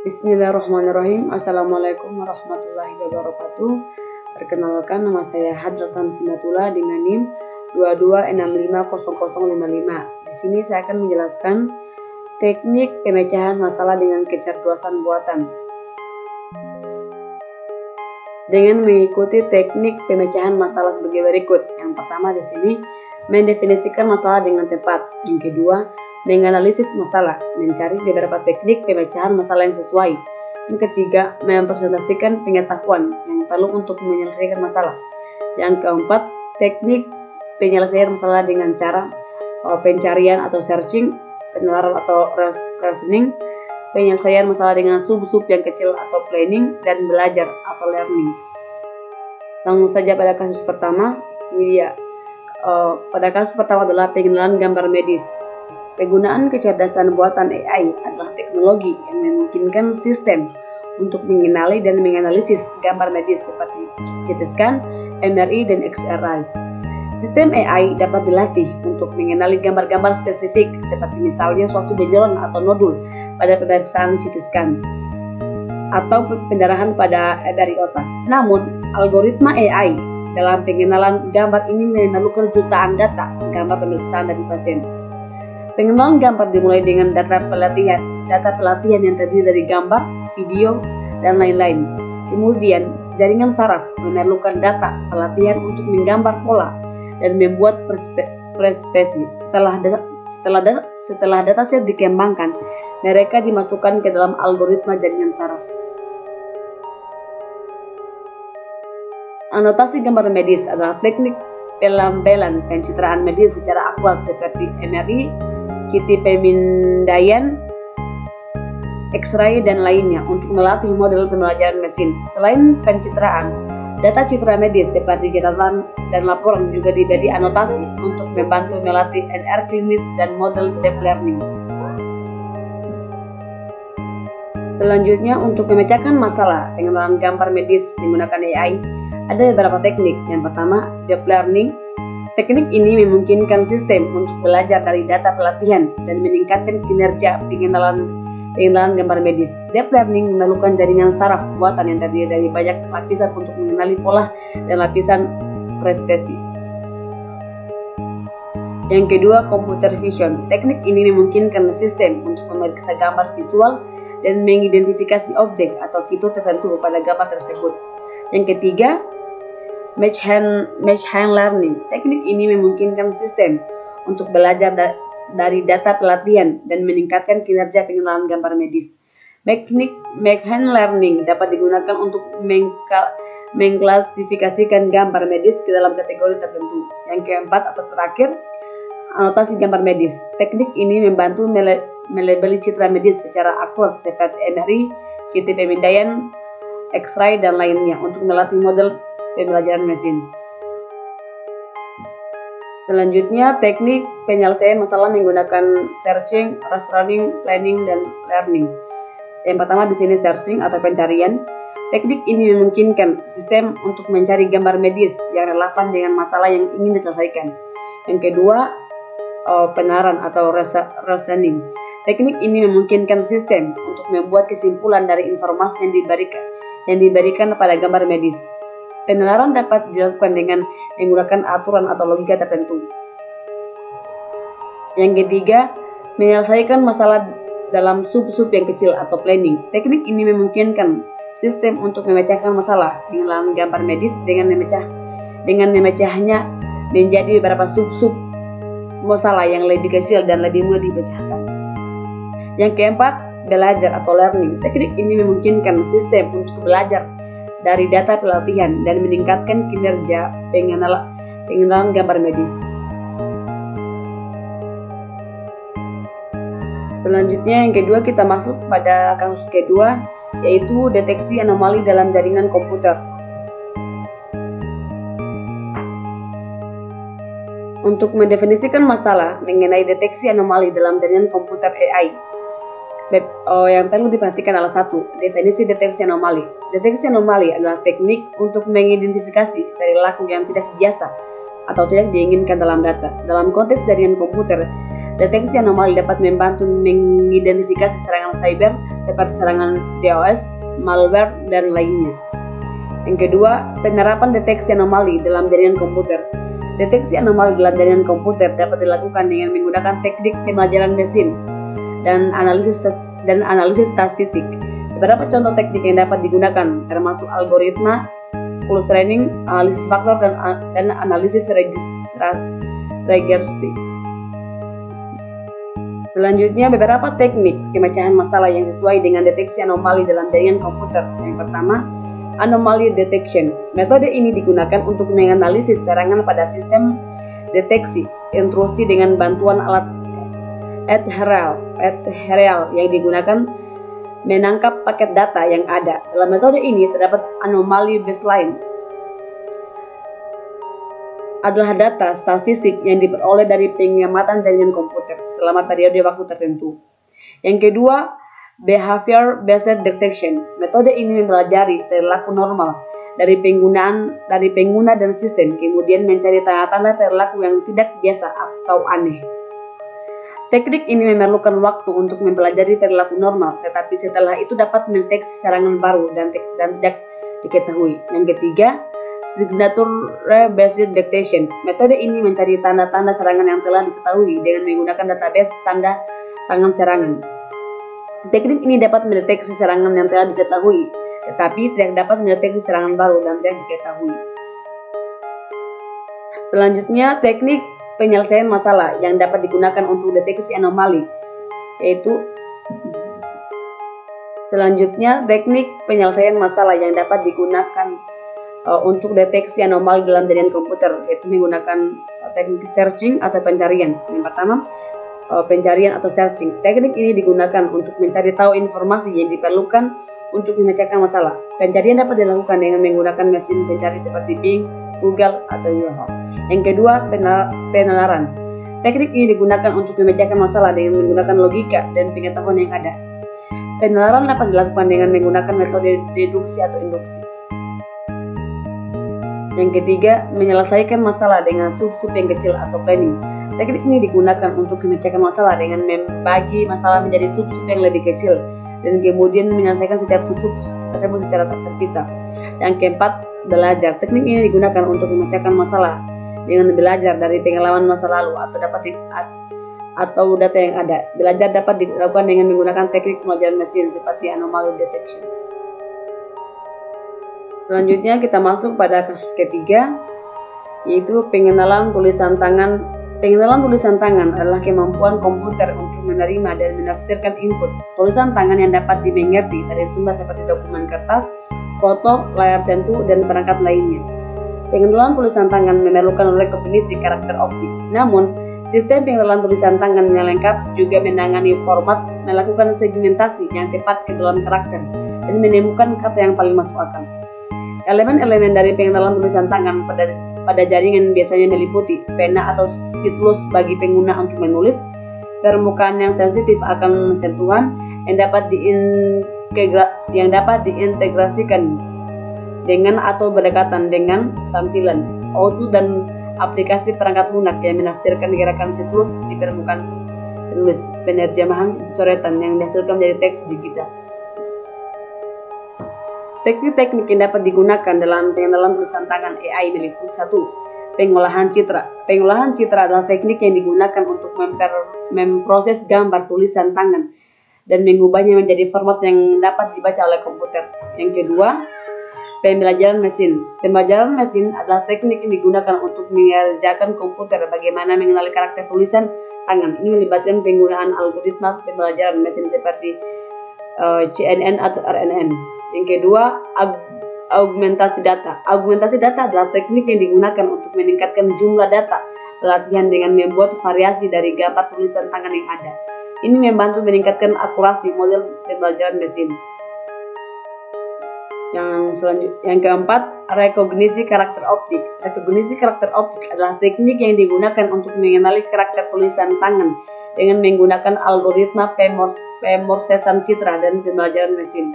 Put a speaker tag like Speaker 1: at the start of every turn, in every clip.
Speaker 1: Bismillahirrahmanirrahim. Assalamualaikum warahmatullahi wabarakatuh. Perkenalkan, nama saya Hadratam Simatullah dengan NIM 22650055. Di sini saya akan menjelaskan teknik pemecahan masalah dengan kecerdasan buatan. Dengan mengikuti teknik pemecahan masalah sebagai berikut. Yang pertama di sini mendefinisikan masalah dengan tepat. Yang kedua, menganalisis masalah, mencari beberapa teknik pemecahan masalah yang sesuai. Yang ketiga, mempresentasikan pengetahuan yang perlu untuk menyelesaikan masalah. Yang keempat, teknik penyelesaian masalah dengan cara pencarian atau searching, penalaran atau reasoning, penyelesaian masalah dengan sub-sub yang kecil atau planning, dan belajar atau learning. Langsung saja pada kasus pertama, ini dia. Pada kasus pertama adalah pengenalan gambar medis. Penggunaan kecerdasan buatan AI adalah teknologi yang memungkinkan sistem untuk mengenali dan menganalisis gambar medis seperti CT scan, MRI, dan XRI. Sistem AI dapat dilatih untuk mengenali gambar-gambar spesifik seperti misalnya suatu benjolan atau nodul pada pemeriksaan CT scan atau pendarahan pada MRI otak. Namun, algoritma AI dalam pengenalan gambar ini memerlukan jutaan data gambar pemeriksaan dari pasien. Pengenalan gambar dimulai dengan data pelatihan yang terdiri dari gambar, video, dan lain-lain. Kemudian, jaringan saraf memerlukan data pelatihan untuk menggambar pola dan membuat perspektif. Setelah dataset dikembangkan, mereka dimasukkan ke dalam algoritma jaringan saraf. Anotasi gambar medis adalah teknik pelambelan pencitraan medis secara akurat seperti MRI, CT pemindaian, X-ray, dan lainnya untuk melatih model pembelajaran mesin. Selain pencitraan, data citra medis seperti catatan dan laporan juga diberi anotasi untuk membantu melatih NR klinis dan model deep learning. Selanjutnya, untuk memecahkan masalah pengenalan gambar medis menggunakan AI, ada beberapa teknik. Yang pertama, deep learning. Teknik ini memungkinkan sistem untuk belajar dari data pelatihan dan meningkatkan kinerja pengenalan gambar medis. Deep learning memerlukan jaringan saraf buatan yang terdiri dari banyak lapisan untuk mengenali pola dan lapisan perspektif. Yang kedua, computer vision. Teknik ini memungkinkan sistem untuk memeriksa gambar visual dan mengidentifikasi objek atau fitur tertentu pada gambar tersebut. Yang ketiga, machine learning. Teknik ini memungkinkan sistem untuk belajar dari data pelatihan dan meningkatkan kinerja pengenalan gambar medis. Machine learning dapat digunakan untuk mengklasifikasikan gambar medis ke dalam kategori tertentu. Yang keempat atau terakhir, anotasi gambar medis. Teknik ini membantu melabeli citra medis secara akurat seperti MRI, CT pemindaian, X-ray, dan lainnya untuk melatih model pembelajaran mesin. Selanjutnya, teknik penyelesaian masalah menggunakan searching, reasoning, planning, dan learning. Yang pertama di sini searching atau pencarian. Teknik ini memungkinkan sistem untuk mencari gambar medis yang relevan dengan masalah yang ingin diselesaikan. Yang kedua, penarahan atau reasoning. Teknik ini memungkinkan sistem untuk membuat kesimpulan dari informasi yang diberikan pada gambar medis. Penalaran dapat dilakukan dengan menggunakan aturan atau logika tertentu. Yang ketiga, menyelesaikan masalah dalam sub-sub yang kecil atau planning. Teknik ini memungkinkan sistem untuk memecahkan masalah pengenalan gambar medis dengan memecahnya menjadi beberapa sub-sub masalah yang lebih kecil dan lebih mudah dipecahkan. Yang keempat, belajar atau learning. Teknik ini memungkinkan sistem untuk belajar dari data pelatihan dan meningkatkan kinerja pengenalan gambar medis. Selanjutnya yang kedua, kita masuk pada kasus kedua, yaitu deteksi anomali dalam jaringan komputer. Untuk mendefinisikan masalah mengenai deteksi anomali dalam jaringan komputer AI, yang perlu diperhatikan adalah satu, definisi deteksi anomali. Deteksi anomali adalah teknik untuk mengidentifikasi perilaku yang tidak biasa atau tidak diinginkan dalam data. Dalam konteks jaringan komputer, deteksi anomali dapat membantu mengidentifikasi serangan cyber seperti serangan DOS, malware, dan lainnya. Yang kedua, penerapan deteksi anomali dalam jaringan komputer. Deteksi anomali dalam jaringan komputer dapat dilakukan dengan menggunakan teknik pembelajaran mesin dan analisis statistik. Beberapa contoh teknik yang dapat digunakan termasuk algoritma, clustering, analisis faktor, dan analisis regresi. Selanjutnya, beberapa teknik pemecahan masalah yang sesuai dengan deteksi anomali dalam jaringan komputer. Yang pertama, anomaly detection. Metode ini digunakan untuk menganalisis serangan pada sistem deteksi intrusi dengan bantuan alat adversarial yang digunakan menangkap paket data yang ada. Dalam metode ini terdapat anomali baseline adalah data statistik yang diperoleh dari pengamatan jaringan komputer selama periode waktu tertentu. Yang kedua, behavior based detection. Metode ini mempelajari perilaku normal dari pengguna dan sistem, kemudian mencari tanda-tanda perilaku yang tidak biasa atau aneh. Teknik ini memerlukan waktu untuk mempelajari perilaku normal, tetapi setelah itu dapat mendeteksi serangan baru dan tidak diketahui. Yang ketiga, signature based detection. Metode ini mencari tanda-tanda serangan yang telah diketahui dengan menggunakan database tanda tangan serangan. Teknik ini dapat mendeteksi serangan yang telah diketahui, tetapi tidak dapat mendeteksi serangan baru dan tidak diketahui. Selanjutnya, teknik penyelesaian masalah yang dapat digunakan untuk deteksi anomali, yaitu teknik penyelesaian masalah yang dapat digunakan untuk deteksi anomali dalam jaringan komputer, yaitu menggunakan teknik searching atau pencarian. Yang pertama, pencarian atau searching. Teknik ini digunakan untuk mencari tahu informasi yang diperlukan untuk memecahkan masalah. Pencarian dapat dilakukan dengan menggunakan mesin pencari seperti Bing, Google, atau Yahoo. Yang kedua, penalaran. Teknik ini digunakan untuk memecahkan masalah dengan menggunakan logika dan pengetahuan yang ada. Penalaran dapat dilakukan dengan menggunakan metode deduksi atau induksi. Yang ketiga, menyelesaikan masalah dengan sub-sub yang kecil atau planning. Teknik ini digunakan untuk memecahkan masalah dengan membagi masalah menjadi sub-sub yang lebih kecil dan kemudian menyelesaikan setiap sub-sub tersebut secara terpisah. Yang keempat, belajar. Teknik ini digunakan untuk memecahkan masalah dengan belajar dari pengalaman masa lalu atau data yang ada. Belajar dapat dilakukan dengan menggunakan teknik pembelajaran mesin seperti anomaly detection. Selanjutnya kita masuk pada kasus ketiga, yaitu pengenalan tulisan tangan. Pengenalan tulisan tangan adalah kemampuan komputer untuk menerima dan menafsirkan input tulisan tangan yang dapat dimengerti dari sumber seperti dokumen kertas, foto, layar sentuh, dan perangkat lainnya. Pengenalan tulisan tangan memerlukan rekognisi karakter optik. Namun, sistem pengenalan tulisan tangan yang lengkap juga menangani format, melakukan segmentasi yang tepat ke dalam karakter, dan menemukan kata yang paling masuk akal. Elemen-elemen dari pengenalan tulisan tangan pada jaringan biasanya meliputi pena atau stylus bagi pengguna untuk menulis, permukaan yang sensitif akan sentuhan yang dapat diintegrasikan dengan atau berdekatan dengan tampilan auto dan aplikasi perangkat lunak yang menafsirkan gerakan stylus di permukaan penulis, penerjemahan coretan yang dihasilkan menjadi teks digital. Teknik-teknik yang dapat digunakan dalam pengenalan tulisan tangan AI meliputi 1. Pengolahan citra. Pengolahan citra adalah teknik yang digunakan untuk memproses gambar tulisan tangan dan mengubahnya menjadi format yang dapat dibaca oleh komputer. Yang kedua, pembelajaran mesin. Pembelajaran mesin adalah teknik yang digunakan untuk mengerjakan komputer bagaimana mengenali karakter tulisan tangan. Ini melibatkan penggunaan algoritma pembelajaran mesin seperti CNN atau RNN. Yang kedua, augmentasi data. Augmentasi data adalah teknik yang digunakan untuk meningkatkan jumlah data latihan dengan membuat variasi dari gambar tulisan tangan yang ada. Ini membantu meningkatkan akurasi model pembelajaran mesin. Yang keempat, rekognisi karakter optik. Rekognisi karakter optik adalah teknik yang digunakan untuk mengenali karakter tulisan tangan dengan menggunakan algoritma pemrosesan citra dan pembelajaran mesin.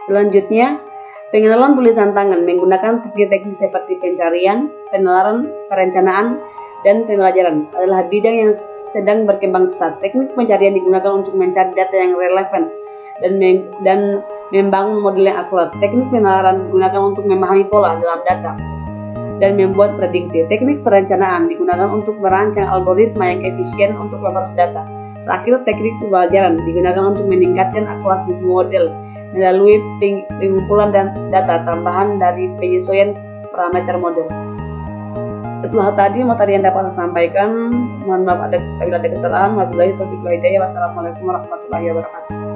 Speaker 1: Selanjutnya, pengenalan tulisan tangan menggunakan teknik-teknik seperti pencarian, penalaran, perencanaan, dan pembelajaran adalah bidang yang sedang berkembang pesat. Teknik pencarian digunakan untuk mencari data yang relevan dan membangun model yang akurat. Teknik penalaran digunakan untuk memahami pola dalam data dan membuat prediksi. Teknik perencanaan digunakan untuk merancang algoritma yang efisien untuk memproses data. Terakhir, teknik pembelajaran digunakan untuk meningkatkan akurasi model melalui pengumpulan dan data tambahan dari penyesuaian parameter model. Itulah tadi materi yang dapat saya sampaikan. Mohon maaf apabila ada kesalahan. Wabillahi taufiq wal hidayah. Wassalamualaikum warahmatullahi wabarakatuh.